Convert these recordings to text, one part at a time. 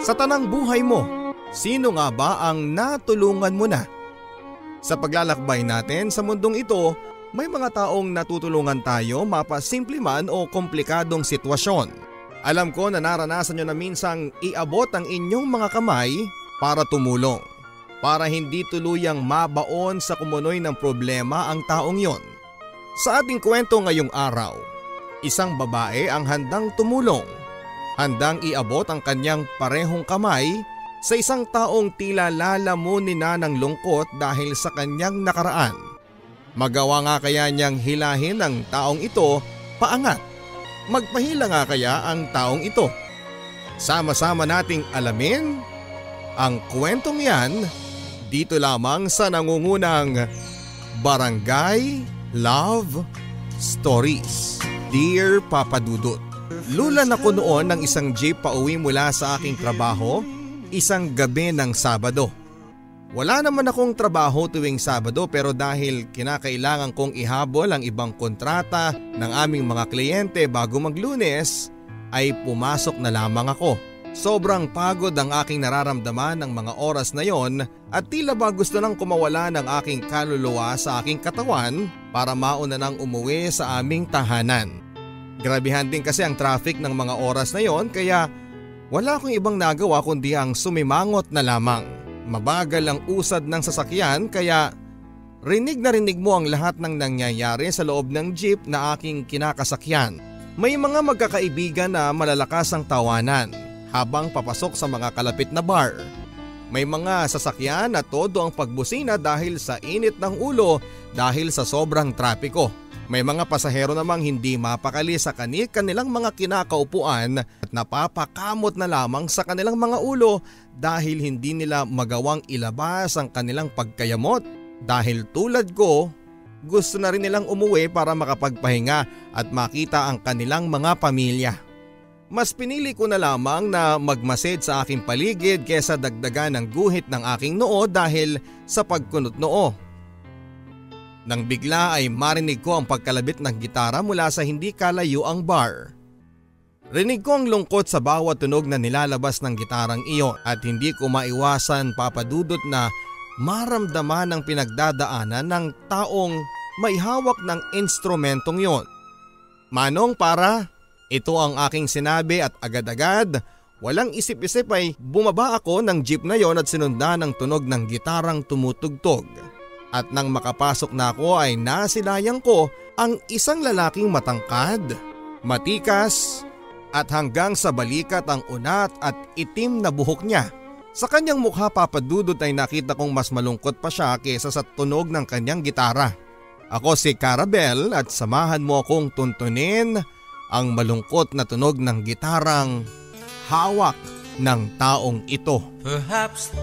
Sa tanang buhay mo, sino nga ba ang natulungan mo na? Sa paglalakbay natin sa mundong ito, may mga taong natutulungan tayo mapasimple man o komplikadong sitwasyon. Alam ko na naranasan nyo na minsang iabot ang inyong mga kamay para tumulong. Para hindi tuluyang mabaon sa kumunoy ng problema ang taong yon. Sa ating kwento ngayong araw, isang babae ang handang tumulong. Handang iabot ang kanyang parehong kamay sa isang taong tila lalamunin na ng lungkot dahil sa kanyang nakaraan. Magawa nga kaya niyang hilahin ang taong ito paangat? Magpahila nga kaya ang taong ito? Sama-sama nating alamin ang kwentong yan dito lamang sa nangungunang Barangay Love Stories. Dear Papa Dudut, lulan ako noon ng isang jeep pauwi mula sa aking trabaho isang gabi ng Sabado. Wala naman akong trabaho tuwing Sabado pero dahil kinakailangan kong ihabol ang ibang kontrata ng aming mga kliyente bago mag-Lunes ay pumasok na lamang ako. Sobrang pagod ang aking nararamdaman ng mga oras na yon at tila ba gusto nang kumawala ng aking kaluluwa sa aking katawan para mauna nang umuwi sa aming tahanan. Grabihan din kasi ang traffic ng mga oras na yon kaya wala akong ibang nagawa kundi ang sumimangot na lamang. Mabagal ang usad ng sasakyan kaya rinig na rinig mo ang lahat ng nangyayari sa loob ng jeep na aking kinakasakyan. May mga magkakaibigan na malalakas ang tawanan habang papasok sa mga kalapit na bar. May mga sasakyan na todo ang pagbusina dahil sa init ng ulo dahil sa sobrang trapiko. May mga pasahero namang hindi mapakali sa kanilang mga kinakaupuan at napapakamot na lamang sa kanilang mga ulo dahil hindi nila magawang ilabas ang kanilang pagkayamot. Dahil tulad ko, gusto na rin nilang umuwi para makapagpahinga at makita ang kanilang mga pamilya. Mas pinili ko na lamang na magmasid sa aking paligid kesa dagdagan ng guhit ng aking noo dahil sa pagkunot noo. Nang bigla ay marinig ko ang pagkalabit ng gitara mula sa hindi kalayo ang bar. Rinig ko ang lungkot sa bawat tunog na nilalabas ng gitarang iyon at hindi ko maiwasan, Papa Dudut, na maramdaman ang pinagdadaanan ng taong may hawak ng instrumentong yon. Manong para, ito ang aking sinabi at agad-agad, walang isip-isip ay bumaba ako ng jeep na yon at sinundan ng tunog ng gitarang tumutugtog. At nang makapasok na ako ay nasilayan ko ang isang lalaking matangkad, matikas at hanggang sa balikat ang unat at itim na buhok niya. Sa kanyang mukha, Papa Dudut, ay nakita kong mas malungkot pa siya kesa sa tunog ng kanyang gitara. Ako si Carabel at samahan mo akong tuntunin ang malungkot na tunog ng gitarang hawak ng taong ito.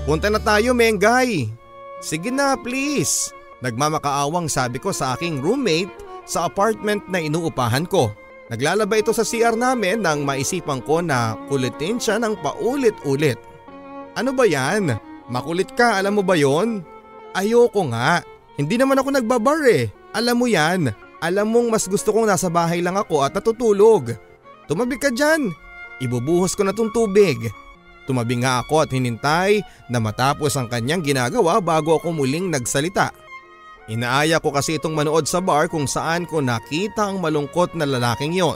Punta na tayo, Mengay. Sige na, please. Nagmamakaawang sabi ko sa aking roommate sa apartment na inuupahan ko. Naglalaba ito sa CR namin nang maisipan ko na kulitin siya ng paulit-ulit. Ano ba yan? Makulit ka, alam mo ba yon? Ayoko nga. Hindi naman ako nagbabar eh. Alam mo yan. Alam mong mas gusto kong nasa bahay lang ako at natutulog. Tumabi ka dyan. Ibubuhos ko na tong tubig. Tumabi nga ako at hinintay na matapos ang kanyang ginagawa bago ako muling nagsalita. Inaaya ko kasi itong manood sa bar kung saan ko nakita ang malungkot na lalaking yon.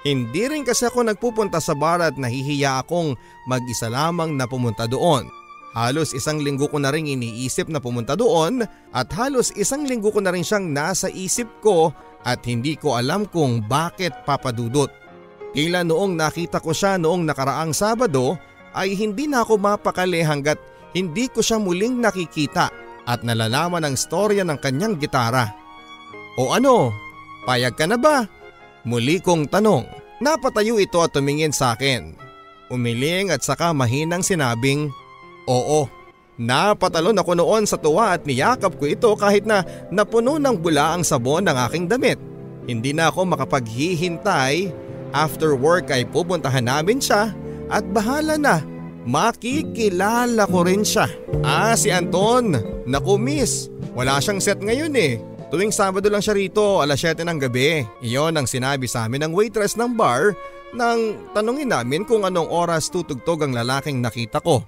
Hindi rin kasi ako nagpupunta sa bar at nahihiya akong mag-isa lamang na pumunta doon. Halos isang linggo ko na rin iniisip na pumunta doon at halos isang linggo ko na rin siyang nasa isip ko at hindi ko alam kung bakit, Papa Dudut. Tila noong nakita ko siya noong nakaraang Sabado ay hindi na ako mapakali hanggat hindi ko siya muling nakikita at nalalaman ang storya ng kanyang gitara. O ano, payag ka na ba? Muli kong tanong. Napatayo ito at tumingin sa akin. Umiling at saka mahinang sinabing, oo. Napatalon ako noon sa tuwa at niyakap ko ito kahit na napuno ng bula ang sabon ng aking damit. Hindi na ako makapaghihintay. After work ay pupuntahan namin siya. At bahala na, makikilala ko rin siya. Si Anton. Naku miss, wala siyang set ngayon eh. Tuwing Sabado lang siya rito, 7:00 ng gabi. Iyon ang sinabi sa amin ng waitress ng bar nang tanungin namin kung anong oras tutugtog ang lalaking nakita ko.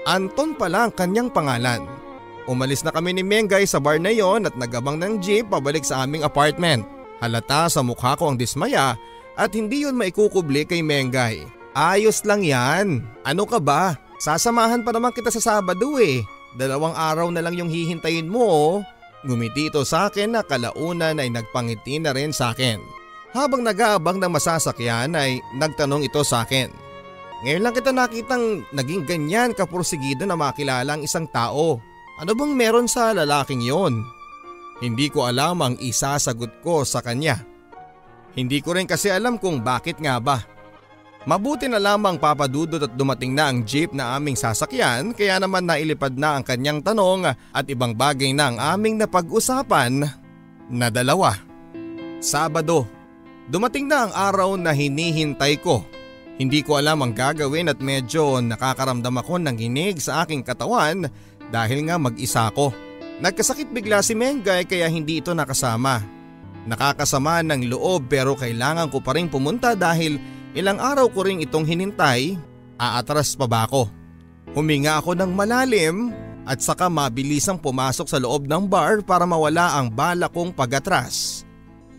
Anton pala ang kanyang pangalan. Umalis na kami ni Mengay sa bar na yon at nagabang ng jeep pabalik sa aming apartment. Halata sa mukha ko ang dismaya at hindi yun maikukubli kay Mengay. Ayos lang yan. Ano ka ba? Sasamahan pa naman kita sa Sabado eh. 2 araw na lang yung hihintayin mo oh. Ngumiti ito sa akin na kalaunan ay nagpangiti na rin sa akin. Habang nag-aabang ng masasakyan ay nagtanong ito sa akin. Ngayon lang kita nakitang naging ganyan kapursigido na makilala ang isang tao. Ano bang meron sa lalaking yon? Hindi ko alam ang isasagot ko sa kanya. Hindi ko rin kasi alam kung bakit nga ba. Mabuti na lamang papadudot at dumating na ang jeep na aming sasakyan kaya naman nailipad na ang kanyang tanong at ibang bagay na ang aming napag-usapan na dalawa. Sabado. Dumating na ang araw na hinihintay ko. Hindi ko alam ang gagawin at medyo nakakaramdam ako ng hinig sa aking katawan dahil nga mag-isa ko. Nagkasakit bigla si Mengay kaya hindi ito nakasama. Nakakasama ng loob pero kailangan ko pa rin pumunta dahil ilang araw ko rin itong hinintay. Aatras pa ba ako? Huminga ako ng malalim at saka mabilisang pumasok sa loob ng bar para mawala ang bala kong pag-atras.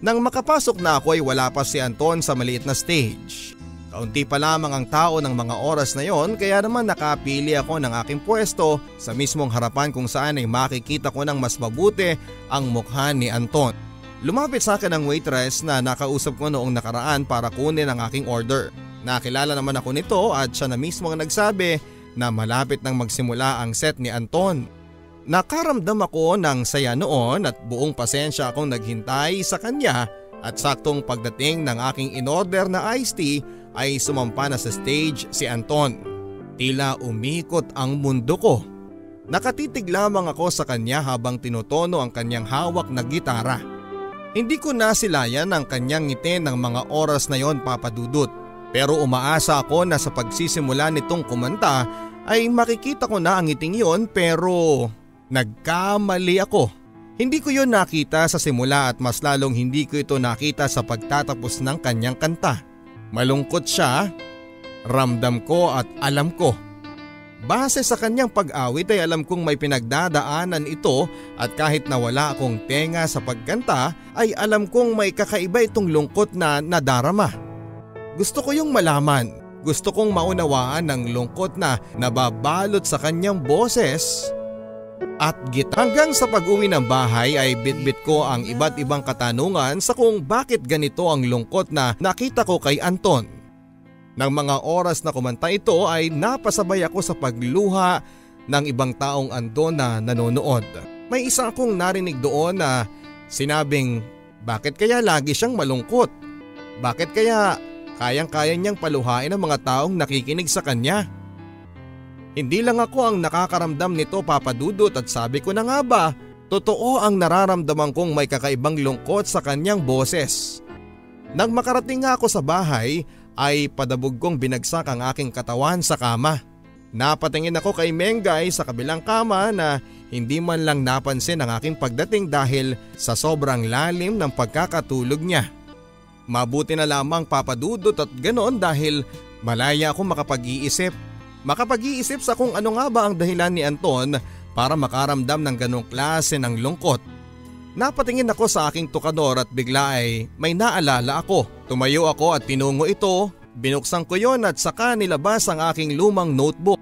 Nang makapasok na ako ay wala pa si Anton sa maliit na stage. Kaunti pa lamang ang tao ng mga oras na yon kaya naman nakapili ako ng aking pwesto sa mismong harapan kung saan ay makikita ko ng mas mabuti ang mukha ni Anton. Lumapit sa akin ang waitress na nakausap ko noong nakaraan para kunin ang aking order. Nakilala naman ako nito at siya na mismo ang nagsabi na malapit nang magsimula ang set ni Anton. Nakaramdam ako ng saya noon at buong pasensya akong naghintay sa kanya at saktong pagdating ng aking in-order na iced tea ay sumampa na sa stage si Anton. Tila umikot ang mundo ko. Nakatitig lamang ako sa kanya habang tinutono ang kanyang hawak na gitara. Hindi ko nasilayan ang kanyang ngiti ng mga oras na yon papadudot. Pero umaasa ako na sa pagsisimula nitong kumanta ay makikita ko na ang ngiting yon pero nagkamali ako. Hindi ko yon nakita sa simula at mas lalong hindi ko ito nakita sa pagtatapos ng kanyang kanta. Malungkot siya, ramdam ko at alam ko. Base sa kanyang pag-awit ay alam kong may pinagdadaanan ito at kahit nawala akong tenga sa pagkanta ay alam kong may kakaiba itong lungkot na nadarama. Gusto ko yung malaman, gusto kong maunawaan ng lungkot na nababalot sa kanyang boses at gitara. Hanggang sa pag-uwi ng bahay ay bitbit ko ang iba't ibang katanungan sa kung bakit ganito ang lungkot na nakita ko kay Anton. Nang mga oras na kumanta ito ay napasabay ako sa pagluha ng ibang taong andon na nanonood. May isa akong narinig doon na sinabing bakit kaya lagi siyang malungkot? Bakit kaya kayang-kaya niyang paluhain ang mga taong nakikinig sa kanya? Hindi lang ako ang nakakaramdam nito papadudot at sabi ko na nga ba, totoo ang nararamdaman kong may kakaibang lungkot sa kanyang boses. Nang makarating nga ako sa bahay ay padabog kong binagsak ang aking katawan sa kama. Napatingin ako kay Mengay sa kabilang kama na hindi man lang napansin ang aking pagdating dahil sa sobrang lalim ng pagkakatulog niya. Mabuti na lamang papadudot at ganoon dahil malaya ako makapag-iisip. Makapag-iisip sa kung ano nga ba ang dahilan ni Anton para makaramdam ng ganong klase ng lungkot. Napatingin ako sa aking tukador at bigla ay may naalala ako. Tumayo ako at tinungo ito, binuksan ko yon at saka nilabas ang aking lumang notebook.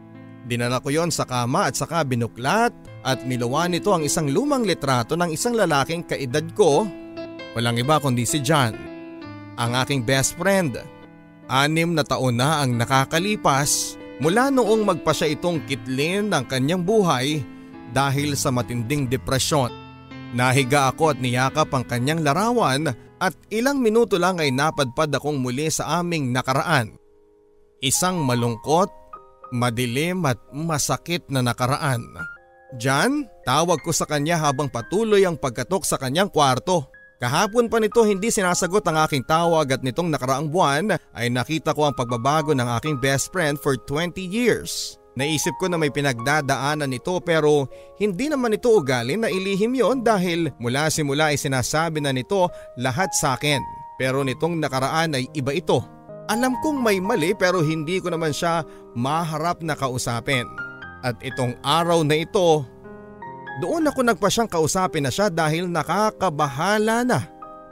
Dinala ko yon sa kama at saka binuklat at niluwan nito ang isang lumang litrato ng isang lalaking kaedad ko. Walang iba kundi si John, ang aking best friend. 6 na taon na ang nakakalipas mula noong magpa siya itong kitlin ng kanyang buhay dahil sa matinding depresyon. Nahiga ako at niyakap ang kanyang larawan at ilang minuto lang ay napadpad akong muli sa aming nakaraan. Isang malungkot, madilim at masakit na nakaraan. John, tawag ko sa kanya habang patuloy ang pagkatok sa kanyang kwarto. Kahapon pa nito hindi sinasagot ang aking tawag at nitong nakaraang buwan ay nakita ko ang pagbabago ng aking best friend for 20 years. Naisip ko na may pinagdadaanan nito pero hindi naman ito ugali na ilihim yon dahil mula simula ay sinasabi na nito lahat sa akin. Pero nitong nakaraan ay iba ito. Alam kong may mali pero hindi ko naman siya maharap na kausapin. At itong araw na ito, doon ako nagpasyang kausapin na siya dahil nakakabahala na.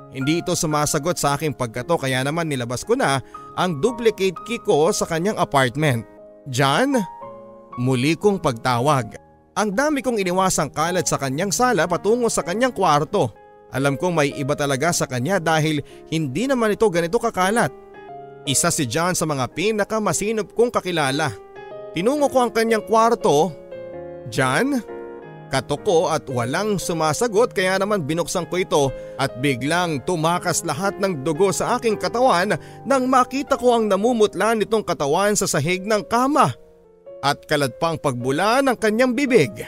Hindi ito sumasagot sa aking pagkato kaya naman nilabas ko na ang duplicate key ko sa kanyang apartment. John, muli kong pagtawag. Ang dami kong iniwasang kalat sa kanyang sala patungo sa kanyang kwarto. Alam kong may iba talaga sa kanya dahil hindi naman ito ganito kakalat. Isa si John sa mga pinakamasinop kong kakilala. Tinungo ko ang kanyang kwarto. John? Katok ko at walang sumasagot kaya naman binuksan ko ito at biglang tumakas lahat ng dugo sa aking katawan nang makita ko ang namumutla nitong katawan sa sahig ng kama. At kalad pa ang pagbula ng kanyang bibig.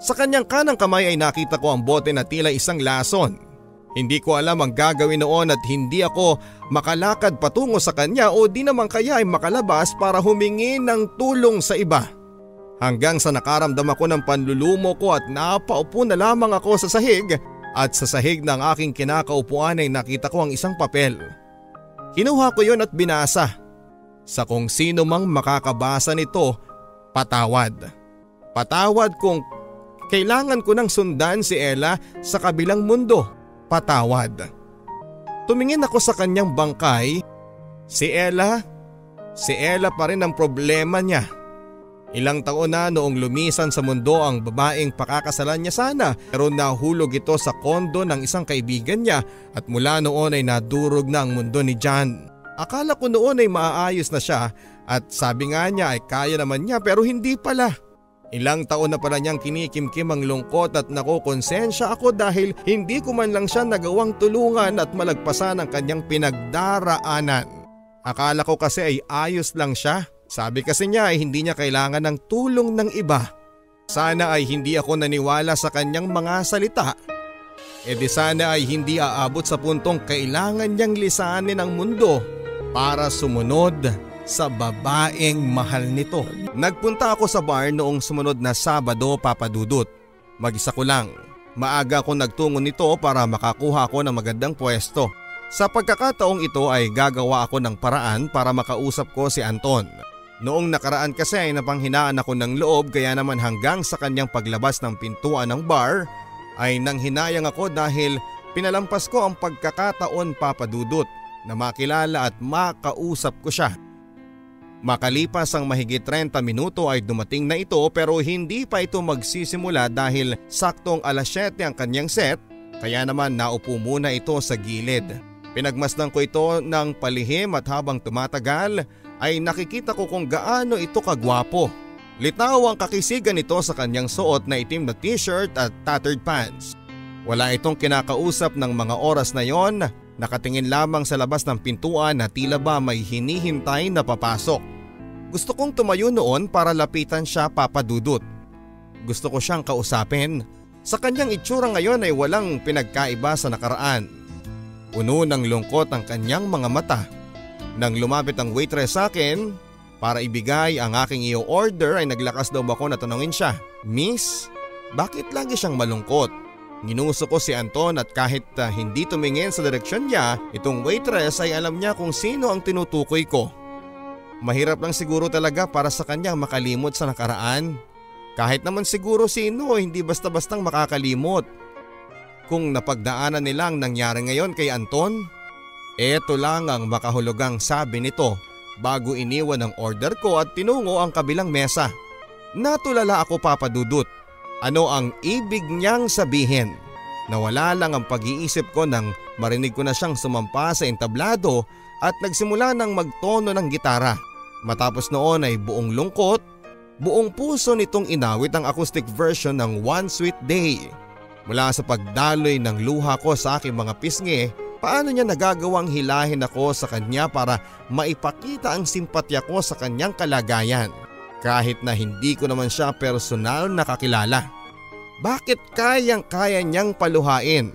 Sa kanyang kanang kamay ay nakita ko ang bote na tila isang lason. Hindi ko alam ang gagawin noon at hindi ako makalakad patungo sa kanya o di naman kaya ay makalabas para humingi ng tulong sa iba. Hanggang sa nakaramdam ako ng panlulumo ko at napaupo na lamang ako sa sahig at sa sahig ng aking kinakaupuan ay nakita ko ang isang papel. Kinuha ko yon at binasa. Sa kung sino mang makakabasa nito, patawad. Patawad kung kailangan ko nang sundan si Ella sa kabilang mundo. Patawad. Tumingin ako sa kanyang bangkay. Si Ella pa rin ang problema niya. Ilang taon na noong lumisan sa mundo ang babaeng pakakasalan niya sana pero nahulog ito sa kondo ng isang kaibigan niya at mula noon ay nadurog na ang mundo ni John. Akala ko noon ay maaayos na siya at sabi nga niya ay kaya naman niya pero hindi pala. Ilang taon na pala niyang kinikimkim ang lungkot at nakukonsensya ako dahil hindi ko man lang siya nagawang tulungan at malagpasan ang kanyang pinagdaraanan. Akala ko kasi ay ayos lang siya. Sabi kasi niya ay hindi niya kailangan ng tulong ng iba. Sana ay hindi ako naniwala sa kanyang mga salita. E di sana ay hindi aabot sa puntong kailangan niyang lisanin ang mundo para sumunod sa babaeng mahal nito. Nagpunta ako sa bar noong sumunod na Sabado, Papa Dudut. Mag-isa ko lang. Maaga ako nagtungo nito para makakuha ako ng magandang pwesto. Sa pagkakataong ito ay gagawa ako ng paraan para makausap ko si Anton. Noong nakaraan kasi ay napanghinaan ako ng loob kaya naman hanggang sa kanyang paglabas ng pintuan ng bar ay nanghinayang ako dahil pinalampas ko ang pagkakataon, Papa Dudut, na makilala at makausap ko siya. Makalipas ang mahigit 30 minuto ay dumating na ito pero hindi pa ito magsisimula dahil saktong alas 7 ang kanyang set kaya naman naupo muna ito sa gilid. Pinagmasdan ko ito ng palihim at habang tumatagal ay nakikita ko kung gaano ito kagwapo. Litaw ang kakisigan nito sa kanyang suot na itim na t-shirt at tattered pants. Wala itong kinakausap ng mga oras na yon, nakatingin lamang sa labas ng pintuan na tila ba may hinihintay na papasok. Gusto kong tumayo noon para lapitan siya, Papa Dudut. Gusto ko siyang kausapin. Sa kanyang itsura ngayon ay walang pinagkaiba sa nakaraan. Puno ng lungkot ang kanyang mga mata. Nang lumapit ang waitress sa akin para ibigay ang aking i-order ay naglakas daw ako na tanungin siya, "Miss, bakit lagi siyang malungkot?" Ginuso ko si Anton at kahit hindi tumingin sa direksyon niya, itong waitress ay alam niya kung sino ang tinutukoy ko. Mahirap lang siguro talaga para sa kanyang makalimot sa nakaraan. Kahit naman siguro sino, hindi basta-bastang makakalimot. Kung napagdaanan nilang nangyari ngayon kay Anton, eto lang ang makahulugang sabi nito bago iniwan ang order ko at tinungo ang kabilang mesa. Natulala ako, Papa Dudut. Ano ang ibig niyang sabihin? Nawala lang ang pag-iisip ko nang marinig ko na siyang sumampa sa entablado at nagsimula ng magtono ng gitara. Matapos noon ay buong lungkot, buong puso nitong inawit ang acoustic version ng One Sweet Day. Mula sa pagdaloy ng luha ko sa aking mga pisngi, paano niya nagagawang hilahin ako sa kanya para maipakita ang simpatya ko sa kanyang kalagayan kahit na hindi ko naman siya personal na kakilala. Bakit kayang-kaya niyang paluhain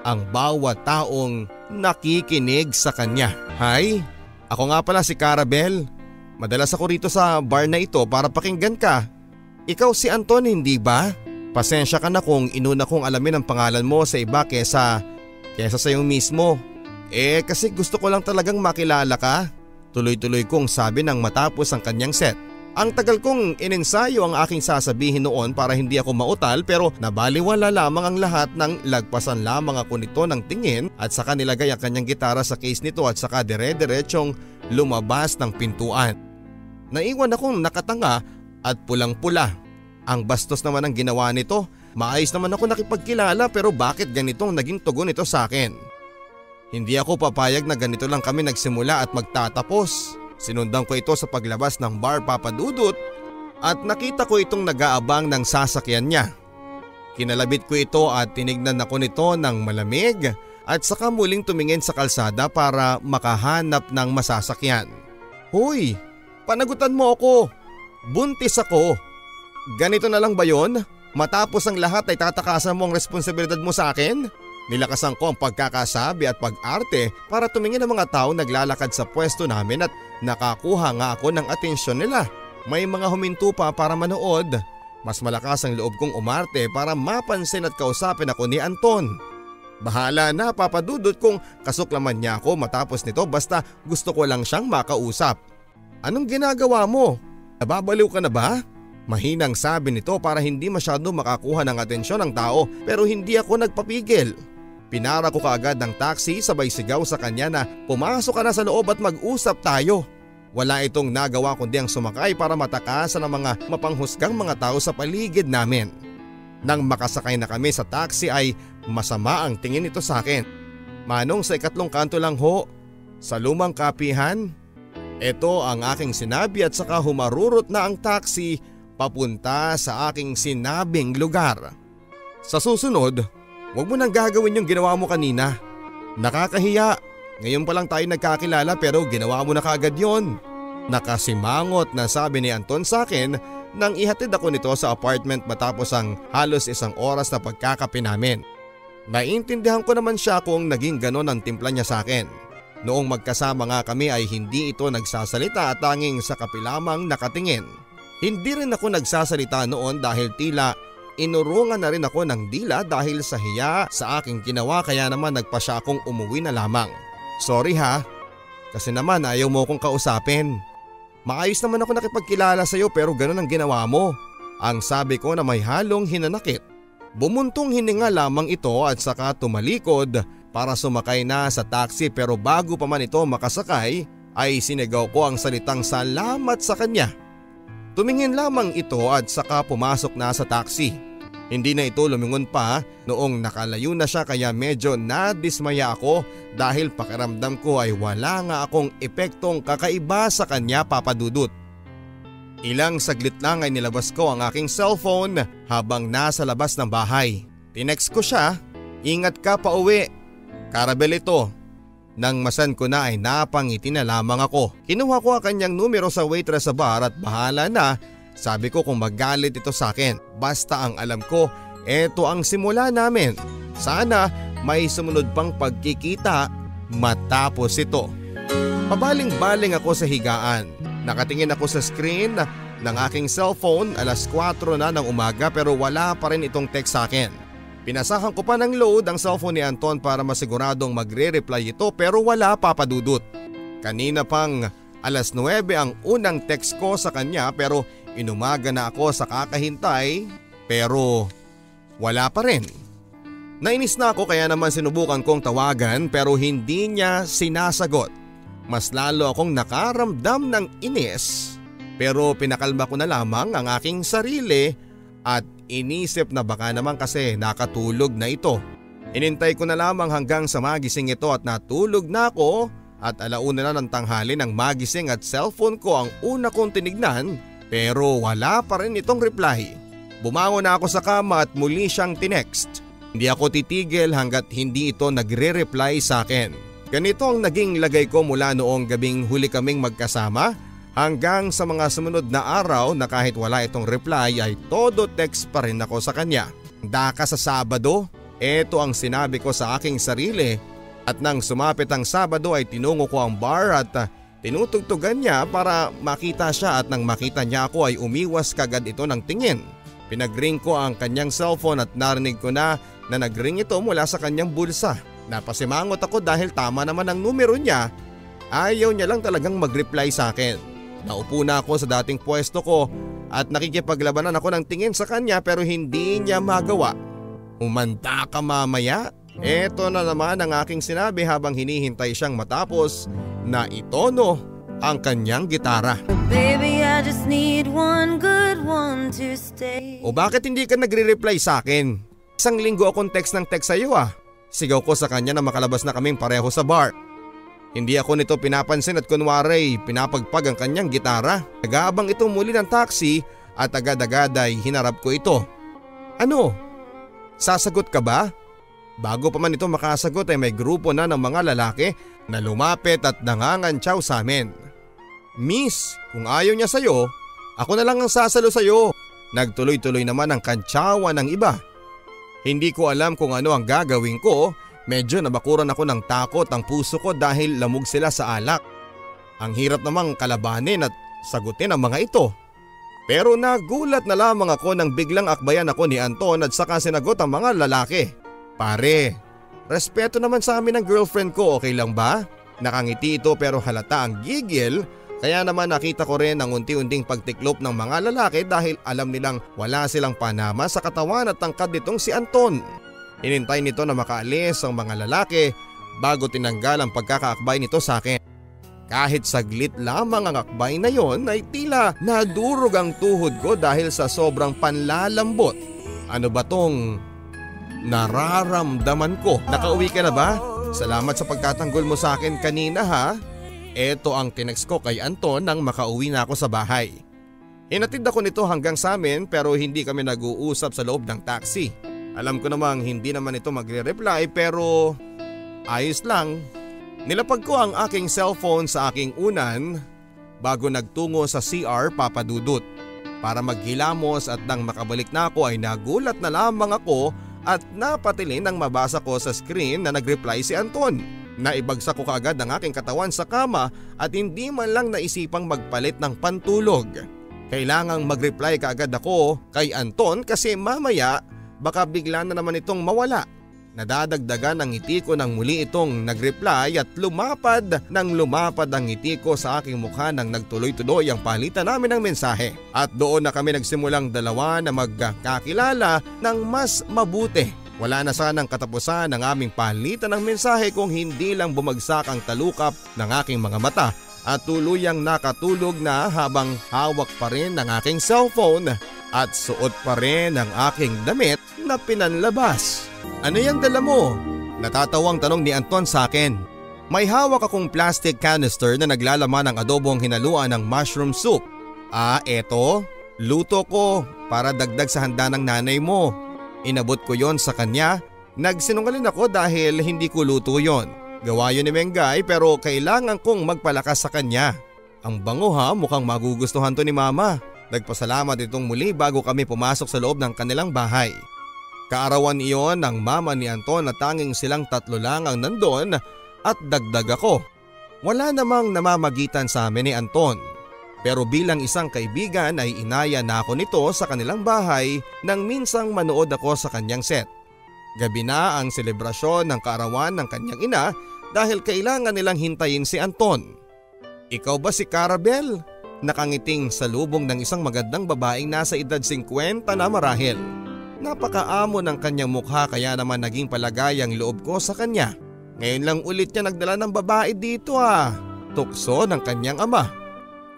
ang bawat taong nakikinig sa kanya? Hi, ako nga pala si Carabel. Madalas ako rito sa bar na ito para pakinggan ka. Ikaw si Anton, hindi ba? Pasensya ka na kung inuna kong alamin ang pangalan mo sa iba kesa sa iyo mismo. Kasi gusto ko lang talagang makilala ka. Tuloy-tuloy kong sabi nang matapos ang kanyang set. Ang tagal kong inensayo ang aking sasabihin noon para hindi ako mautal pero nabaliwala lamang ang lahat nang lagpasan lamang ako nito ng tingin at saka nilagay ang kanyang gitara sa case nito at saka dire-diretsong lumabas ng pintuan. Naiwan akong nakatanga at pulang-pula. Ang bastos naman ang ginawa nito. Maayos naman ako nakipagkilala pero bakit ganitong naging tugon nito sa akin? Hindi ako papayag na ganito lang kami nagsimula at magtatapos. Sinundan ko ito sa paglabas ng bar Papa Dudut at nakita ko itong nag-aabang ng sasakyan niya. Kinalabit ko ito at tinignan ako nito ng malamig at saka muling tumingin sa kalsada para makahanap ng masasakyan. Hoy, panagutan mo ako. Buntis ako. Ganito na lang ba yon? Matapos ang lahat ay tatakasan mo ang responsibilidad mo sa akin? Nilakasan ko ang pagkakasabi at pag-arte para tumingin ang mga tao naglalakad sa pwesto namin at nakakuha nga ako ng atensyon nila. May mga huminto pa para manood. Mas malakas ang loob kong umarte para mapansin at kausapin ako ni Anton. Bahala na Papa Dudut kung kasuklaman niya ako matapos nito basta gusto ko lang siyang makausap. Anong ginagawa mo? Nababaliw ka na ba? Mahinang sabi nito para hindi masyado makakuha ng atensyon ng tao pero hindi ako nagpapigil. Pinara ko kaagad ng taxi sabay sigaw sa kanya na pumasok ka na sa loob at mag-usap tayo. Wala itong nagawa kundi ang sumakay para matakasan ang mga mapanghusgang mga tao sa paligid namin. Nang makasakay na kami sa taxi ay masama ang tingin nito sa akin. Manong sa ikatlong kanto lang ho, sa lumang kapihan. Ito ang aking sinabi at saka humarurot na ang taxi papunta sa aking sinabing lugar. Sa susunod, huwag mo nang gagawin yung ginawa mo kanina. Nakakahiya. Ngayon pa lang tayo nagkakilala pero ginawa mo na kaagad yon. Nakasimangot na sabi ni Anton sa akin nang ihatid ako nito sa apartment matapos ang halos isang oras na pagkakape namin. Naiintindihan ko naman siya kung naging ganon ang timpla niya sa akin. Noong magkasama nga kami ay hindi ito nagsasalita at tanging sa kape lamang nakatingin. Hindi rin ako nagsasalita noon dahil tila inurungan na rin ako ng dila dahil sa hiya sa aking ginawa kaya naman nagpa siya akong umuwi na lamang. Sorry ha, kasi naman ayaw mo akong kausapin. Maayos naman ako nakipagkilala sa iyo pero ganun ang ginawa mo. Ang sabi ko na may halong hinanakit. Bumuntong hininga lamang ito at saka tumalikod para sumakay na sa taxi pero bago pa man ito makasakay ay sinigaw ko ang salitang salamat sa kanya. Tumingin lamang ito at saka pumasok na sa taxi. Hindi na ito lumingon pa noong nakalayo na siya kaya medyo nadismaya ako dahil pakiramdam ko ay wala nga akong epektong kakaiba sa kanya Papa Dudut. Ilang saglit lang ay nilabas ko ang aking cellphone habang nasa labas ng bahay. Tinext ko siya, ingat ka pa uwi. Karabel ito. Nang masan ko na ay napangiti na lamang ako. Kinuha ko ang kanyang numero sa waitress sa bar at bahala na. Sabi ko kung magalit ito sa akin. Basta ang alam ko, eto ang simula namin. Sana may sumunod pang pagkikita matapos ito. Pabaling-baling ako sa higaan. Nakatingin ako sa screen ng aking cellphone, alas 4 na ng umaga pero wala pa rin itong text sa akin. Pinasahan ko pa ng load ang cellphone ni Anton para masiguradong magre-reply ito pero wala Papa Dudut. Kanina pang alas 9 ang unang text ko sa kanya pero inumaga na ako sa kakahintay pero wala pa rin. Nainis na ako kaya naman sinubukan kong tawagan pero hindi niya sinasagot. Mas lalo akong nakaramdam ng inis pero pinakalma ko na lamang ang aking sarili at inisip na baka naman kasi nakatulog na ito. Inintay ko na lamang hanggang sa magising ito at natulog na ako at alauna na ng tanghali nang magising at cellphone ko ang una kong tinignan pero wala pa rin itong reply. Bumangon na ako sa kama at muli siyang tinext. Hindi ako titigil hanggat hindi ito nagre-reply sa akin. Ganito ang naging lagay ko mula noong gabing huli kaming magkasama hanggang sa mga sumunod na araw na kahit wala itong reply ay todo text pa rin ako sa kanya. Daka sa Sabado, eto ang sinabi ko sa aking sarili at nang sumapit ang Sabado ay tinungo ko ang bar at tinutugtugan niya para makita siya at nang makita niya ako ay umiwas kagad ito ng tingin. Pinagring ko ang kanyang cellphone at narinig ko na nagring ito mula sa kanyang bulsa. Napasimangot ako dahil tama naman ang numero niya Ayaw niya lang talagang mag-reply sa akin. Naupo na ako sa dating pwesto ko at nakikipaglabanan ako ng tingin sa kanya pero hindi niya magawa. Umanda ka mamaya. Eto na naman ang aking sinabi habang hinihintay siyang matapos na itono ang kanyang gitara. Baby, I just need one good one to stay. O bakit hindi ka nagre-reply sa akin? Isang linggo akong text ng text sa iyo ah. Sigaw ko sa kanya na makalabas na kaming pareho sa bar. Hindi ako nito pinapansin at kunwari pinapagpag ang kanyang gitara. Nag-aabang itong muli ng taxi at agad-agad ay hinarap ko ito. Ano? Sasagot ka ba? Bago pa man ito makasagot ay may grupo na ng mga lalaki na lumapit at nangangantsaw sa amin. Miss, kung ayaw niya sayo, ako na lang ang sasalo sayo. Nagtuloy-tuloy naman ang kantsawan ng iba. Hindi ko alam kung ano ang gagawin ko. Medyo nabakuran ako ng takot ang puso ko dahil lamog sila sa alak. Ang hirap namang kalabanin at sagutin ang mga ito. Pero nagulat na lamang ako nang biglang akbayan ako ni Anton at saka sinagot ang mga lalaki. Pare, respeto naman sa amin ng girlfriend ko, okay lang ba? Nakangiti ito pero halata ang gigil. Kaya naman nakita ko rin ang unti-unting pagtiklop ng mga lalaki dahil alam nilang wala silang panama sa katawan at tangkad nitong si Anton. Hinintay nito na makaalis ang mga lalaki bago tinanggal ang pagkakaakbay nito sa akin. Kahit saglit lamang ang akbay na yon ay tila nadurog ang tuhod ko dahil sa sobrang panlalambot. Ano ba tong nararamdaman ko? Nakauwi ka na ba? Salamat sa pagtatanggol mo sa akin kanina ha. Ito ang tinext ko kay Anton nang makauwi na ako sa bahay. Hinatid ako nito hanggang sa amin pero hindi kami nag-uusap sa loob ng taxi. Alam ko namang hindi naman ito magre-reply pero ayos lang. Nilapag ko ang aking cellphone sa aking unan bago nagtungo sa CR papadudot para maghilamos at nang makabalik na ako ay nagulat na lamang ako at napatilin nang mabasa ko sa screen na nag-reply si Anton. Naibagsak ko kaagad ang aking katawan sa kama at hindi man lang naisipang magpalit ng pantulog. Kailangang mag-reply kaagad ako kay Anton kasi mamaya baka bigla na naman itong mawala. Nadadagdagan ang ngiti ko nang muli itong nag-reply at lumapad ang ngiti ko sa aking mukha nang nagtuloy-tuloy ang palitan namin ng mensahe. At doon na kami nagsimulang dalawa na magkakilala ng mas mabuti. Wala na sanang katapusan ang aming palitan ng mensahe kung hindi lang bumagsak ang talukap ng aking mga mata at tuluyang nakatulog na habang hawak pa rin ang aking cellphone at suot pa rin ang aking damit na pinanlabas. Ano yung dala mo? Natatawang tanong ni Anton sa akin. May hawak akong plastic canister na naglalaman ng adobong hinaluan ng mushroom soup. Eto, luto ko para dagdag sa handa ng nanay mo. Inabot ko yon sa kanya. Nagsinungaling ako dahil hindi ko luto yon. Gawa yun ni Mengay pero kailangan kong magpalakas sa kanya. Ang bango ha, mukhang magugustuhan to ni mama. Nagpasalamat itong muli bago kami pumasok sa loob ng kanilang bahay. Kaarawan iyon ng mama ni Anton na tanging silang tatlo lang ang nandun at dagdag ako. Wala namang namamagitan sa amin ni Anton. Pero bilang isang kaibigan ay inaya na ako nito sa kanilang bahay nang minsang manood ako sa kanyang set. Gabi na ang selebrasyon ng kaarawan ng kanyang ina dahil kailangan nilang hintayin si Anton. Ikaw ba si Carabel? Nakangiting salubong ng isang magandang babaeng nasa edad 50 na marahil. Napakaamo ng kanyang mukha kaya naman naging palagay ang loob ko sa kanya. Ngayon lang ulit niya nagdala ng babae dito Tukso ng kanyang ama.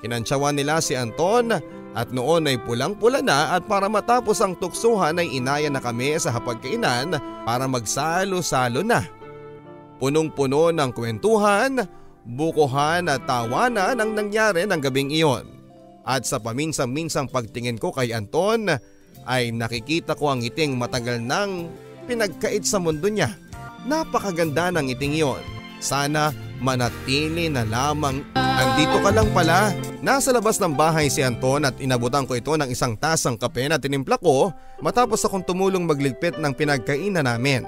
Kinantsawan nila si Anton at noon ay pulang-pula na at para matapos ang tuksuhan ay inaya na kami sa hapagkainan para magsalo-salo na. Punong-puno ng kwentuhan, bukuhan at tawanan ang nangyari ng gabing iyon. At sa paminsan-minsang pagtingin ko kay Anton ay nakikita ko ang ngiting matagal nang pinagkait sa mundo niya. Napakaganda ng ngiting iyon. Sana manatili na lamang. Andito ka lang pala. Nasa labas ng bahay si Anton at inabutan ko ito ng isang tasang kape na tinimpla ko matapos akong tumulong magligpit ng pinagkainan namin.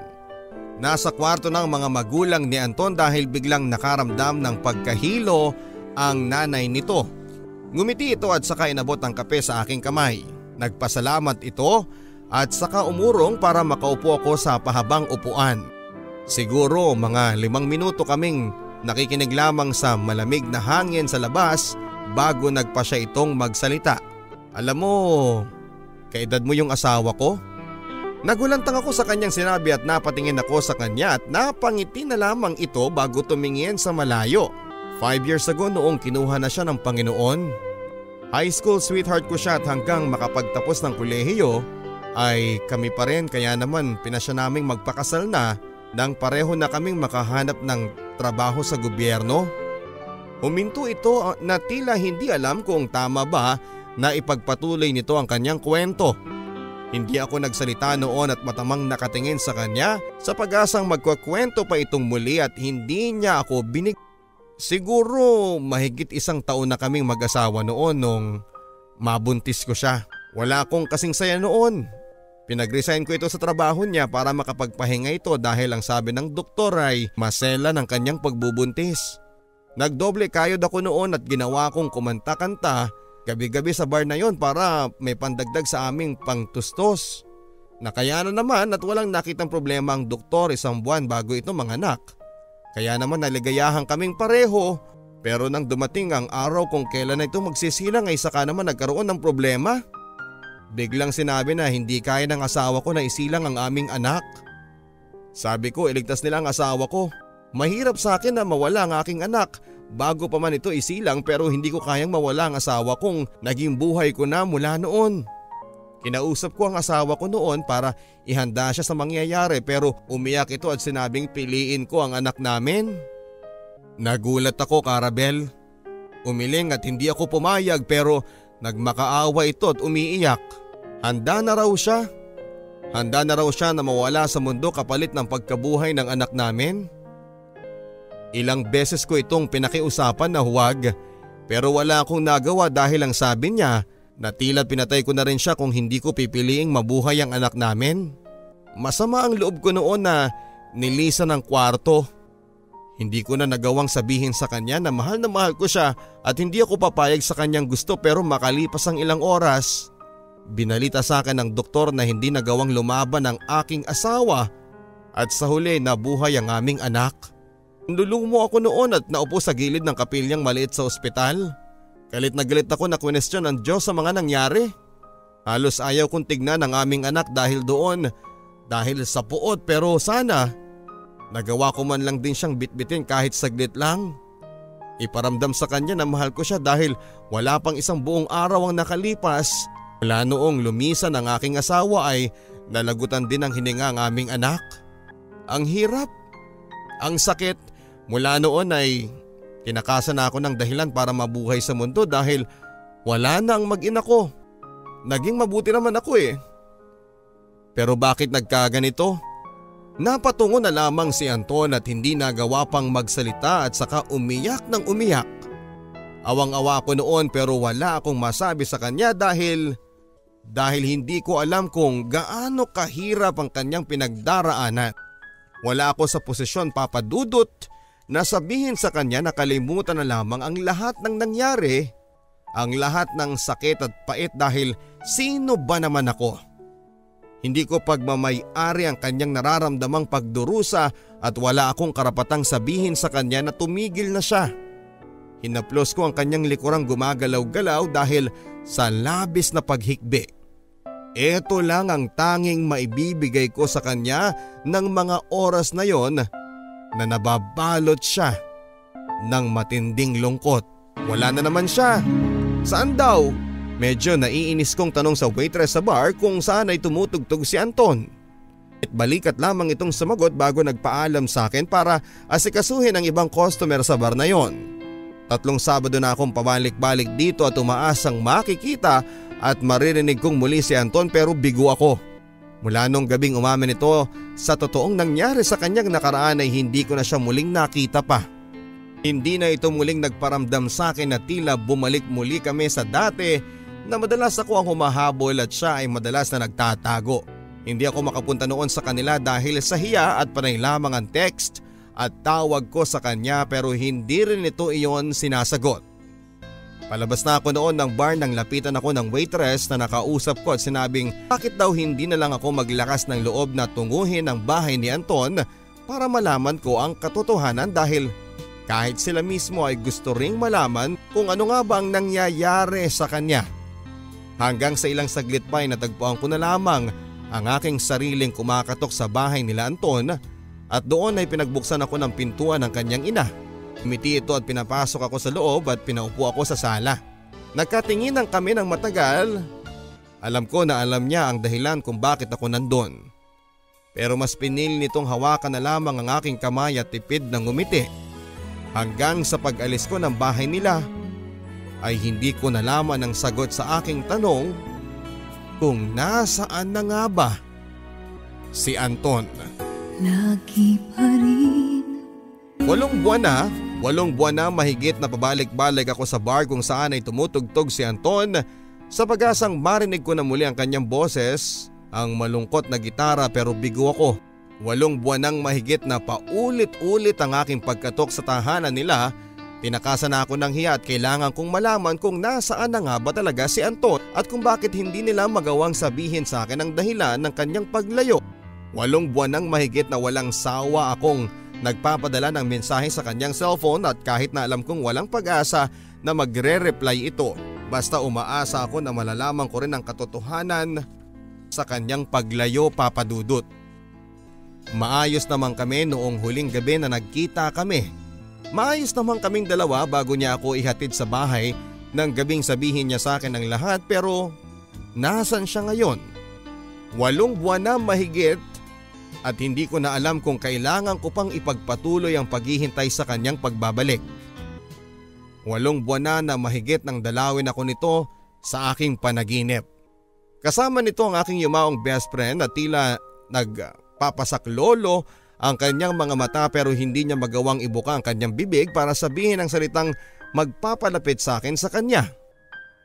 Nasa kwarto ng mga magulang ni Anton dahil biglang nakaramdam ng pagkahilo ang nanay nito. Ngumiti ito at saka inabot ang kape sa aking kamay. Nagpasalamat ito at saka umurong para makaupo ako sa pahabang upuan. Siguro mga 5 minuto kaming nakikinig lamang sa malamig na hangin sa labas bago nagpa siya itong magsalita. Alam mo, kaedad mo yung asawa ko? Nagulantang ako sa kanyang sinabi at napatingin ako sa kanya at napangiti na lamang ito bago tumingin sa malayo. 5 years ago noong kinuha na siya ng Panginoon. High school sweetheart ko siya at hanggang makapagtapos ng kolehiyo ay kami pa rin, kaya naman pinasya naming magpakasal na nang pareho na kaming makahanap ng trabaho sa gobyerno. Huminto ito na tila hindi alam kung tama ba na ipagpatuloy nito ang kanyang kwento. Hindi ako nagsalita noon at matamang nakatingin sa kanya sa pag-asang magkukwento pa itong muli at hindi niya ako binig. Siguro mahigit 1 taon na kaming mag-asawa noon nung mabuntis ko siya. Wala akong kasing saya noon. Pinag-resign ko ito sa trabaho niya para makapagpahinga ito dahil ang sabi ng doktor ay masela ng kanyang pagbubuntis. Nagdoble kayod ako noon at ginawa kong kumanta-kanta gabi-gabi sa bar na yon para may pandagdag sa aming pangtustos. Nakayanan naman at walang nakitang problema ang doktor 1 buwan bago ito manganak. Kaya naman naligayahan kaming pareho, pero nang dumating ang araw kung kailan na ito magsisilang ay saka naman nagkaroon ng problema. Biglang sinabi na hindi kaya ng asawa ko na isilang ang aming anak. Sabi ko iligtas nila ang asawa ko. Mahirap sa akin na mawala ang aking anak bago pa man ito isilang, pero hindi ko kayang mawala ang asawa kong naging buhay ko na mula noon. Kinausap ko ang asawa ko noon para ihanda siya sa mangyayari, pero umiyak ito at sinabing piliin ko ang anak namin. Nagulat ako, Carabel. Umiling at hindi ako pumayag, pero nagmakaawa ito at umiiyak. Handa na raw siya. Handa na raw siya na mawala sa mundo kapalit ng pagkabuhay ng anak namin. Ilang beses ko itong pinakiusapan na huwag, pero wala akong nagawa dahil ang sabi niya na tila pinatay ko na rin siya kung hindi ko pipiliing mabuhay ang anak namin. Masama ang loob ko noon na nilisan ng kwarto. Hindi ko na nagawang sabihin sa kanya na mahal ko siya at hindi ako papayag sa kanyang gusto, pero makalipas ang ilang oras, binalita sa akin ng doktor na hindi nagawang lumaban ang aking asawa at sa huli nabuhay ang aming anak. Lulumo ako noon at naupo sa gilid ng kapilyang maliit sa ospital. Galit na galit ako na kwestiyon ng Diyos sa mga nangyari. Halos ayaw kong tignan ang aming anak dahil doon, dahil sa puot, pero sana nagawa ko man lang din siyang bitbitin kahit saglit lang. Iparamdam sa kanya na mahal ko siya dahil wala pang 1 buong araw ang nakalipas. Mula noong lumisan ang aking asawa ay nalagutan din ang hininga ang aming anak. Ang hirap, ang sakit. Mula noon ay tinakasan na ako ng dahilan para mabuhay sa mundo dahil wala na ang mag-ina ko. Naging mabuti naman ako eh. Pero bakit nagkaganito? Napatungo na lamang si Anton at hindi nagawa pang magsalita at saka umiyak ng umiyak. Awang-awa ko noon pero wala akong masabi sa kanya dahil hindi ko alam kung gaano kahirap ang kanyang pinagdaraanan. Wala ako sa posisyon, Papa Dudut, na sabihin sa kanya na kalimutan na lamang ang lahat ng nangyari, ang lahat ng sakit at pait dahil sino ba naman ako? Hindi ko pagmamay-ari ang kanyang nararamdamang pagdurusa at wala akong karapatang sabihin sa kanya na tumigil na siya. Hinaplos ko ang kanyang likurang gumagalaw-galaw dahil sa labis na paghikbi. Ito lang ang tanging maibibigay ko sa kanya ng mga oras na yon na nababalot siya ng matinding lungkot. Wala na naman siya. Saan daw? Medyo naiinis kong tanong sa waitress sa bar kung saan ay tumutugtog si Anton. At balikat lamang itong sumagot bago nagpaalam sa akin para asikasuhin ang ibang customer sa bar na yon. 3 Sabado na akong pabalik-balik dito at umaasang makikita at maririnig kong muli si Anton, pero bigo ako. Mula nung gabing umamin ito sa totoong nangyari sa kanyang nakaraan ay hindi ko na siya muling nakita pa. Hindi na ito muling nagparamdam sa akin na tila bumalik muli kami sa dati na madalas ako ang humahabol at siya ay madalas na nagtatago. Hindi ako makapunta noon sa kanila dahil sa hiya at panay lamang ang text at tawag ko sa kanya, pero hindi rin ito iyon sinasagot. Palabas na ako noon ng bar nang lapitan ako ng waitress na nakausap ko at sinabing bakit daw hindi na lang ako maglakas ng loob na tunguhin ang bahay ni Anton para malaman ko ang katotohanan dahil Kahit sila mismo ay gusto ring malaman kung ano nga ba ang nangyayari sa kanya. Hanggang sa ilang saglit pa ay natagpuan ko na lamang ang aking sariling kumakatok sa bahay nila Anton at doon ay pinagbuksan ako ng pintuan ng kanyang ina. Umiti ito at pinapasok ako sa loob at pinaupo ako sa sala. Nagkatinginan kami ng matagal. Alam ko na alam niya ang dahilan kung bakit ako nandun. Pero mas pinili nitong hawakan na lamang ang aking kamay at tipid ng ngumiti. Hanggang sa pag-alis ko ng bahay nila ay hindi ko nalaman ang sagot sa aking tanong kung nasaan na nga ba si Anton. Lagi pa rin. 8 buwan na mahigit na pabalik-balik ako sa bar kung saan ay tumutugtog si Anton sa pag-asang marinig ko na muli ang kanyang boses, ang malungkot na gitara pero bigo ako. 8 buwan nang mahigit na paulit-ulit ang aking pagkatok sa tahanan nila. Tinakasan na ako ng hiya at kailangan kong malaman kung nasaan na nga ba talaga si Anton at kung bakit hindi nila magawang sabihin sa akin ang dahilan ng kanyang paglayo. 8 buwan nang mahigit na walang sawa akong nagpapadala ng mensahe sa kanyang cellphone at kahit na alam kong walang pag-asa na magre-reply ito, basta umaasa ako na malalaman ko rin ang katotohanan sa kanyang paglayo, Papa Dudut. Maayos naman kami noong huling gabi na nagkita kami. Maayos naman kaming dalawa bago niya ako ihatid sa bahay nang gabing sabihin niya sa akin ang lahat, pero nasan siya ngayon? 8 buwan na mahigit at hindi ko na alam kung kailangan ko pang ipagpatuloy ang paghihintay sa kanyang pagbabalik. 8 buwan na mahigit nang dalawin ako nito sa aking panaginip. Kasama nito ang aking yumaong best friend at tila nagpapasaklolo ang kanyang mga mata pero hindi niya magawang ibuka ang kanyang bibig para sabihin ang salitang magpapalapit sa akin sa kanya.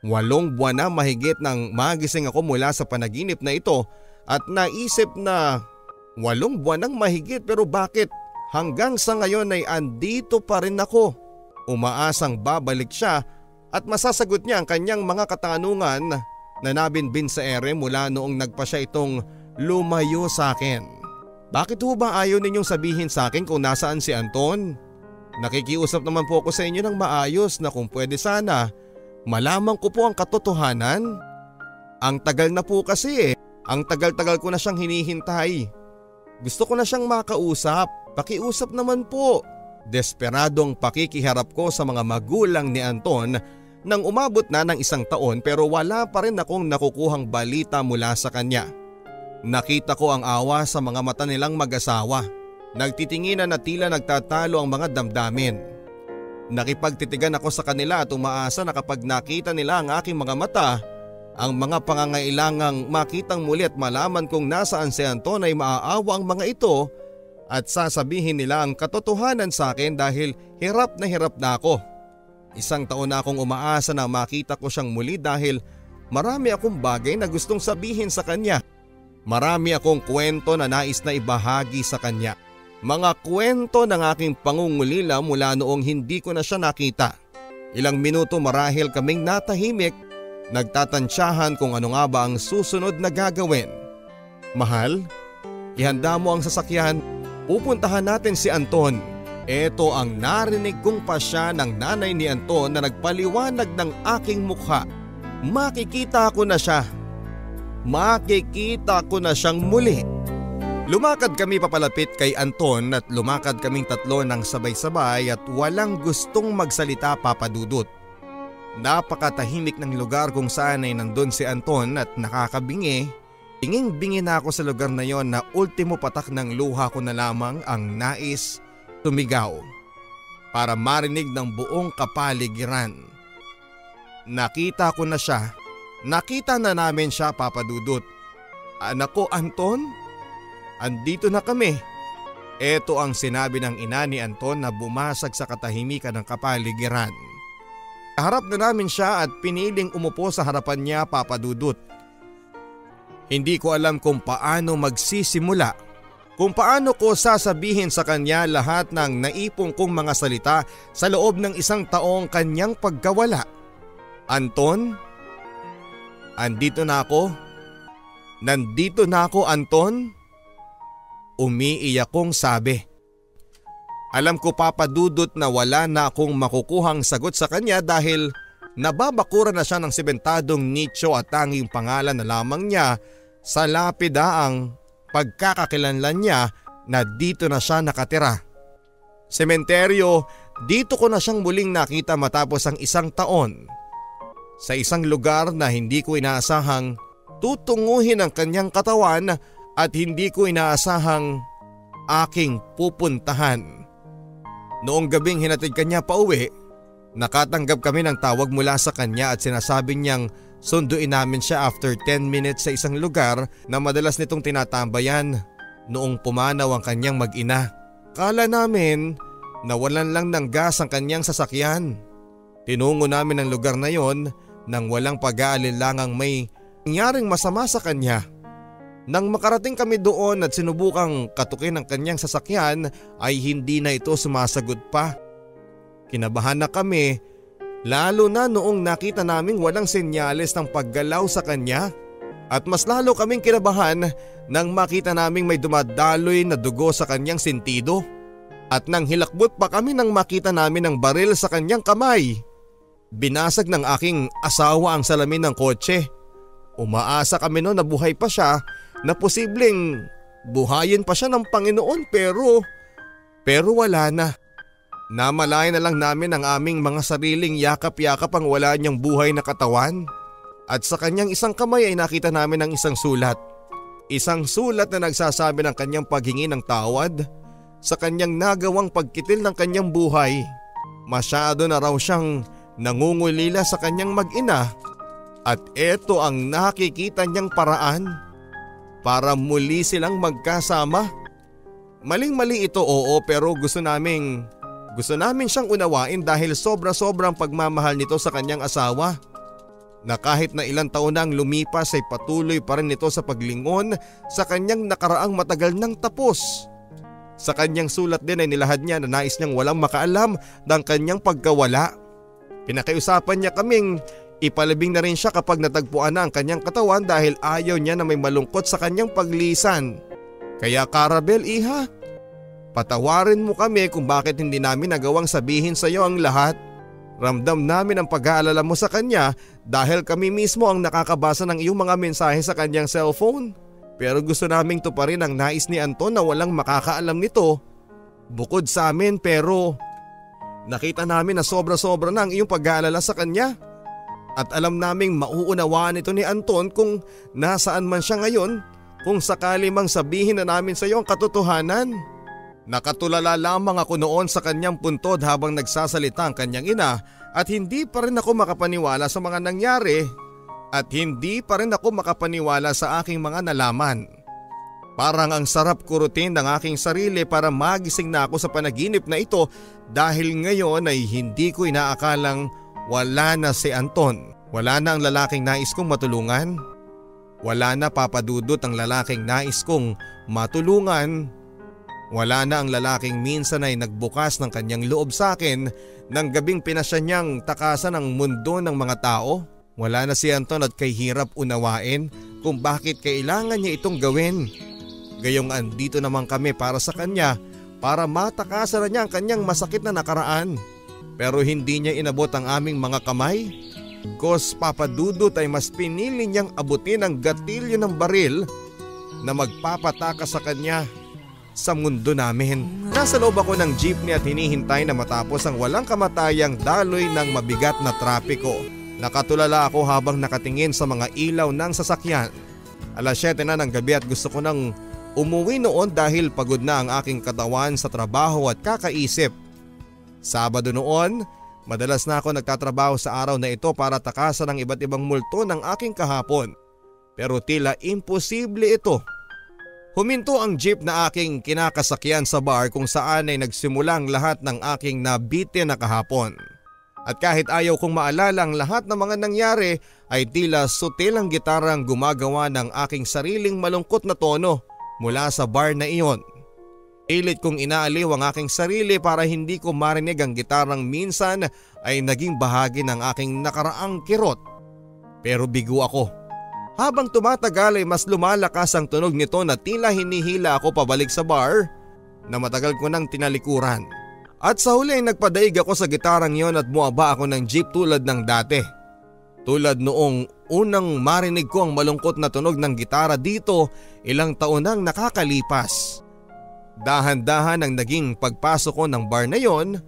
8 buwan na mahigit nang magising ako mula sa panaginip na ito at naisip na 8 buwan nang mahigit pero bakit hanggang sa ngayon ay andito pa rin ako? Umaasang babalik siya at masasagot niya ang kanyang mga katanungan na nabinbin sa ere mula noong nagpa siya itong lumayo sa akin. Bakit ho ba ayaw ninyong sabihin sa akin kung nasaan si Anton? Nakikiusap naman po ako sa inyo ng maayos na kung pwede sana malaman ko po ang katotohanan. Ang tagal na po kasi ang tagal-tagal ko na siyang hinihintay. Gusto ko na siyang makausap, pakiusap naman po. Desperadong pakikiharap ko sa mga magulang ni Anton nang umabot na ng 1 taon pero wala pa rin akong nakukuhang balita mula sa kanya. Nakita ko ang awa sa mga mata nilang mag-asawa. Nagtitinginan na tila nagtatalo ang mga damdamin. Nakipagtitigan ako sa kanila at umaasa na kapag nakita nila ang aking mga mata, ang mga pangangailangang makitang muli at malaman kung nasaan si Anton ay maaawa ang mga ito at sasabihin nila ang katotohanan sa akin dahil hirap na ako. 1 taon na akong umaasa na makita ko siyang muli dahil marami akong bagay na gustong sabihin sa kanya. Marami akong kwento na nais na ibahagi sa kanya. Mga kwento ng aking pangungulila mula noong hindi ko na siya nakita. Ilang minuto marahil kaming natahimik, nagtatansyahan kung ano nga ba ang susunod na gagawin. Mahal, ihanda mo ang sasakyan, pupuntahan natin si Anton. Ito ang narinig kong pasya ng nanay ni Anton na nagpaliwanag ng aking mukha. Makikita ko na siya. Makikita ko na siyang muli. Lumakad kami papalapit kay Anton at lumakad kaming tatlo ng sabay-sabay at walang gustong magsalita, Papa Dudut. Napakatahimik ng lugar kung saan ay nandun si Anton at nakakabingi. Binging-bingi na ako sa lugar na yon na ultimo patak ng luha ko na lamang ang nais tumigaw para marinig ng buong kapaligiran. Nakita ko na siya. Nakita na namin siya, Papa Dudut. Anak ko, Anton? Andito na kami. Ito ang sinabi ng ina ni Anton na bumasag sa katahimikan ng kapaligiran. Kaharap na namin siya at piniling umupo sa harapan niya, Papa Dudut. Hindi ko alam kung paano magsisimula. Kung paano ko sasabihin sa kanya lahat ng naipong kong mga salita sa loob ng 1 taong kanyang pagkawala. Anton? Andito na ako? Nandito na ako, Anton? Umiiyak kong sabi. Alam ko papadudot na wala na akong makukuhang sagot sa kanya dahil nababakura na siya ng sementadong nicho at tanging pangalan na lamang niya sa lapida ang pagkakakilanlan niya na dito na siya nakatira. Sementeryo, dito ko na siyang muling nakita matapos ang 1 taon. Sa isang lugar na hindi ko inaasahang tutunguhin ang kanyang katawan at hindi ko inaasahang aking pupuntahan. Noong gabing hinatid kanya pauwi, nakatanggap kami ng tawag mula sa kanya at sinasabi niyang sunduin namin siya after 10 minutes sa isang lugar na madalas nitong tinatambayan noong pumanaw ang kanyang mag-ina. Kala namin nawalan lang ng gas ang kanyang sasakyan. Tinungo namin ang lugar na yon nang walang pag-aalinlangang may nangyaring masama sa kanya. Nang makarating kami doon at sinubukang katukin ang kanyang sasakyan ay hindi na ito sumasagot pa. Kinabahan na kami, lalo na noong nakita naming walang senyales ng paggalaw sa kanya. At mas lalo kaming kinabahan nang makita naming may dumadaloy na dugo sa kanyang sentido. At nang hilakbot pa kami nang makita namin ang baril sa kanyang kamay. Binasag ng aking asawa ang salamin ng kotse. Umaasa kami noon na buhay pa siya, na posibleng buhayin pa siya ng Panginoon pero wala na. Namalayan na lang namin ang aming mga sariling yakap-yakap ang wala niyang buhay na katawan. At sa kanyang isang kamay ay nakita namin ang isang sulat. Isang sulat na nagsasabi ng kanyang paghingi ng tawad sa kanyang nagawang pagkitil ng kanyang buhay. Masyado na raw siyang nangungulila sa kanyang mag-ina at eto ang nakikita niyang paraan para muli silang magkasama. Maling-mali ito, oo, pero gusto namin siyang unawain dahil sobra-sobrang pagmamahal nito sa kanyang asawa. Na kahit na ilang taon na ang lumipas ay patuloy pa rin ito sa paglingon sa kanyang nakaraang matagal nang tapos. Sa kanyang sulat din ay nilahad niya na nais niyang walang makaalam ng kanyang pagkawala. Pinakiusapan niya kaming ipalibing na rin siya kapag natagpuan na ang kanyang katawan dahil ayaw niya na may malungkot sa kanyang paglisan. Kaya Karabel, iha, patawarin mo kami kung bakit hindi namin nagawang sabihin sa iyo ang lahat. Ramdam namin ang pag-aalala mo sa kanya dahil kami mismo ang nakakabasa ng iyong mga mensahe sa kanyang cellphone. Pero gusto naming tuparin ang nais ni Anton na walang makakaalam nito bukod sa amin, pero nakita namin na sobra-sobra na ang iyong pag-aalala sa kanya. At alam naming mauunawaan ito ni Anton kung nasaan man siya ngayon kung sakali mang sabihin na namin sa iyo ang katotohanan. Nakatulala lamang ako noon sa kanyang puntod habang nagsasalita ang kanyang ina at hindi pa rin ako makapaniwala sa mga nangyari at hindi pa rin ako makapaniwala sa aking mga nalaman. Parang ang sarap kurutin ng aking sarili para magising na ako sa panaginip na ito dahil ngayon ay hindi ko inaakalang wala na si Anton. Wala na ang lalaking nais kong matulungan. Wala na papadudot ang lalaking nais kong matulungan. Wala na ang lalaking minsan ay nagbukas ng kanyang loob sa akin nang gabing pinasya niyang takasan ang mundo ng mga tao. Wala na si Anton at kay hirap unawain kung bakit kailangan niya itong gawin. Gayong andito naman kami para sa kanya para matakasan na niya ang kanyang masakit na nakaraan. Pero hindi niya inabot ang aming mga kamay. Kos papadudot ay mas pinili niyang abutin ang gatilyo ng baril na magpapataka sa kanya sa mundo namin. Nasa loob ako ng jeepney at hinihintay na matapos ang walang kamatayang daloy ng mabigat na trapiko. Nakatulala ako habang nakatingin sa mga ilaw ng sasakyan. 7:00 na ng gabi at gusto ko nang umuwi noon dahil pagod na ang aking katawan sa trabaho at kakaisip. Sabado noon, madalas na ako nagtatrabaho sa araw na ito para takasan ang iba't ibang multo ng aking kahapon. Pero tila imposible ito. Huminto ang jeep na aking kinakasakyan sa bar kung saan ay nagsimula ang lahat ng aking nabitin na kahapon. At kahit ayaw kong maalala ang lahat ng mga nangyari ay tila sutil ang gitarang gumagawa ng aking sariling malungkot na tono mula sa bar na iyon. Pilit kong inaaliw ang aking sarili para hindi ko marinig ang gitarang minsan ay naging bahagi ng aking nakaraang kirot. Pero bigo ako. Habang tumatagal ay mas lumalakas ang tunog nito na tila hinihila ako pabalik sa bar na matagal ko nang tinalikuran. At sa huli nagpadaig ako sa gitarang yon at buwaba ako ng jeep tulad ng dati. Tulad noong unang marinig ko ang malungkot na tunog ng gitara dito ilang taon nang nakakalipas. Dahan-dahan ang naging pagpasok ko ng bar na yon.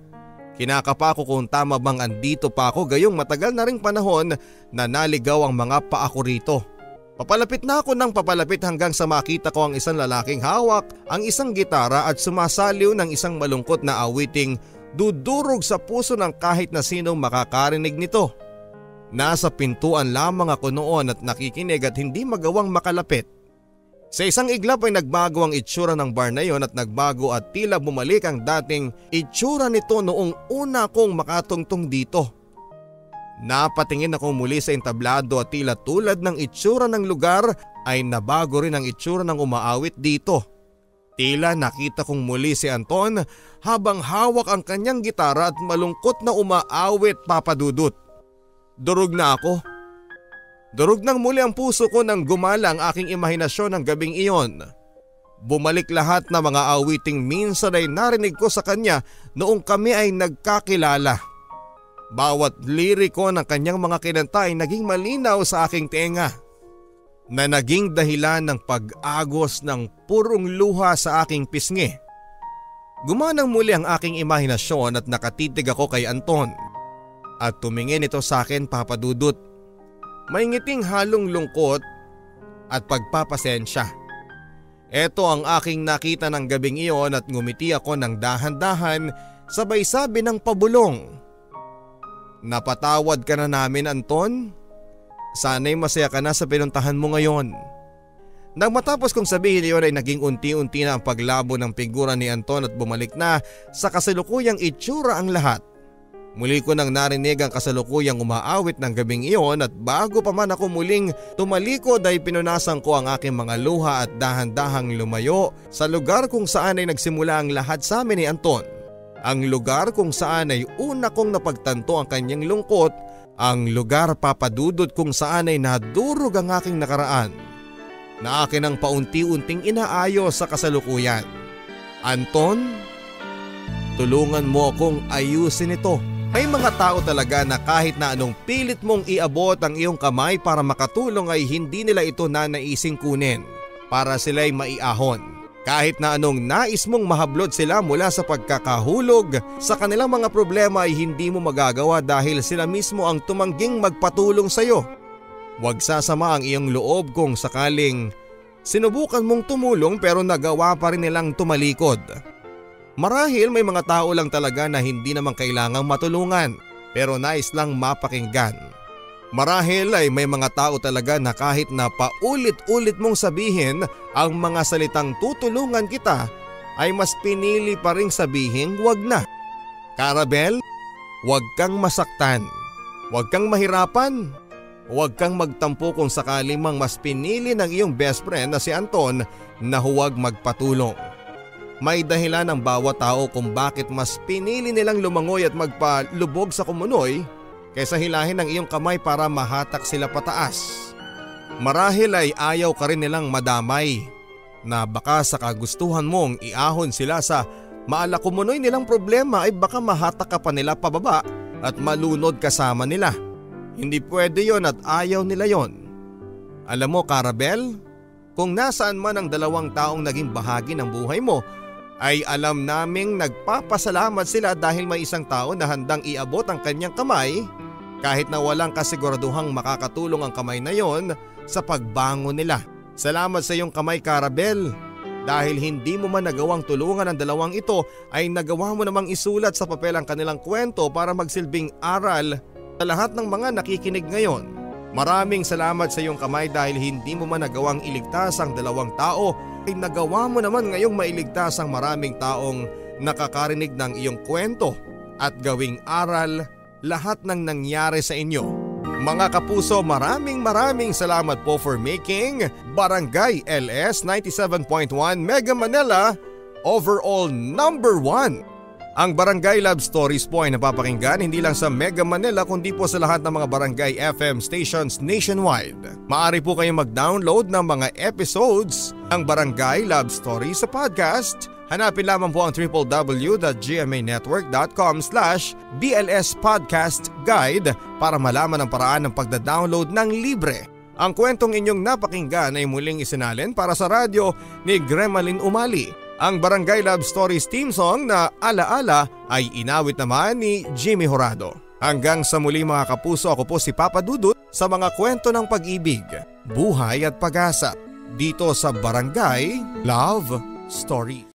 Kinakapa ko kung tama bang andito pa ako gayong matagal na ring panahon na naligaw ang mga paa ko rito. Papalapit na ako ng papalapit hanggang sa makita ko ang isang lalaking hawak ang isang gitara at sumasaliw ng isang malungkot na awiting dudurog sa puso ng kahit na sinong makakarinig nito. Nasa pintuan lamang ako noon at nakikinig at hindi magawang makalapit. Sa isang iglap ay nagbago ang itsura ng bar na yon at nagbago at tila bumalik ang dating itsura nito noong una kong makatungtong dito. Napatingin ako muli sa entablado at tila tulad ng itsura ng lugar ay nabago rin ang itsura ng umaawit dito. Tila nakita kong muli si Anton habang hawak ang kanyang gitara at malungkot na umaawit, Papa Dudut. Durog na ako. Durog nang muli ang puso ko nang gumala ang aking imahinasyon ng gabing iyon. Bumalik lahat ng mga awiting minsan ay narinig ko sa kanya noong kami ay nagkakilala. Bawat liriko ng kanyang mga kinanta ay naging malinaw sa aking tenga na naging dahilan ng pag-agos ng purong luha sa aking pisngi. Gumanang muli ang aking imahinasyon at nakatitig ako kay Anton at tumingin ito sa akin, Papa Dudut. May ngiting halong lungkot at pagpapasensya. Ito ang aking nakita ng gabing iyon at ngumiti ako ng dahan-dahan sabay sabi ng pabulong. Napatawad ka na namin, Anton? Sana'y masaya ka na sa pinuntahan mo ngayon. Nang matapos kong sabihin iyon ay naging unti-unti na ang paglabo ng figura ni Anton at bumalik na sa kasalukuyang itsura ang lahat. Muli ko nang narinig ang kasalukuyang umaawit ng gabing iyon at bago pa man ako muling tumalikod ay pinunasan ko ang aking mga luha at dahan-dahang lumayo sa lugar kung saan ay nagsimula ang lahat sa amin ni Anton. Ang lugar kung saan ay una kong napagtanto ang kanyang lungkot, ang lugar, Papa Dudut, kung saan ay nadurog ang aking nakaraan na akin ang paunti-unting inaayos sa kasalukuyan. Anton, tulungan mo akong ayusin ito. May mga tao talaga na kahit na anong pilit mong iabot ang iyong kamay para makatulong ay hindi nila ito nanaising kunin para sila'y maiahon. Kahit na anong nais mong mahablot sila mula sa pagkakahulog sa kanilang mga problema ay hindi mo magagawa dahil sila mismo ang tumangging magpatulong sa iyo. Huwag sasama ang iyong loob kung sakaling sinubukan mong tumulong pero nagawa pa rin nilang tumalikod. Marahil may mga tao lang talaga na hindi naman kailangang matulungan pero nais lang mapakinggan. Marahil ay may mga tao talaga na kahit na paulit-ulit mong sabihin ang mga salitang tutulungan kita ay mas pinili pa ring sabihin wag na. Karabel, wag kang masaktan, wag kang mahirapan, wag kang magtampo kung sakali mang mas pinili ng iyong best friend na si Anton na huwag magpatulong. May dahilan ang bawat tao kung bakit mas pinili nilang lumangoy at magpalubog sa kumunoy kaysa hilahin ang iyong kamay para mahatak sila pataas. Marahil ay ayaw ka rin nilang madamay na baka sa kagustuhan mong iahon sila sa maalakumunoy nilang problema ay baka mahatak ka pa nila pababa at malunod kasama nila. Hindi pwede yon at ayaw nila yon. Alam mo, Karabel, kung nasaan man ang dalawang taong naging bahagi ng buhay mo ay alam naming nagpapasalamat sila dahil may isang tao na handang iabot ang kanyang kamay kahit na walang kasiguraduhang makakatulong ang kamay na yon sa pagbangon nila. Salamat sa iyong kamay, Karabel. Dahil hindi mo man nagawang tulungan ang dalawang ito ay nagawa mo namang isulat sa papel ang kanilang kwento para magsilbing aral sa lahat ng mga nakikinig ngayon. Maraming salamat sa iyong kamay dahil hindi mo man nagawang iligtas ang dalawang tao ay nagawa mo naman ngayong mailigtas ang maraming taong nakakarinig ng iyong kwento at gawing aral lahat ng nangyari sa inyo. Mga kapuso, maraming salamat po for making Barangay LS 97.1 Mega Manila overall number 1. Ang Barangay Love Stories po ay napapakinggan hindi lang sa Mega Manila kundi po sa lahat ng mga Barangay FM stations nationwide. Maaari po kayong mag-download ng mga episodes ng Barangay Love Stories sa podcast Hanapin lamang po ang www.gmanetwork.com/BLS Podcast Guide para malaman ang paraan ng pagda-download ng libre. Ang kwentong inyong napakinggan ay muling isinalin para sa radyo ni Gremalyn Umali. Ang Barangay Love Stories theme song na Alaala ay inawit naman ni Jimmy Horado. Hanggang sa muli mga kapuso, ako po si Papa Dudut sa mga kwento ng pag-ibig, buhay at pag-asa dito sa Barangay Love Stories.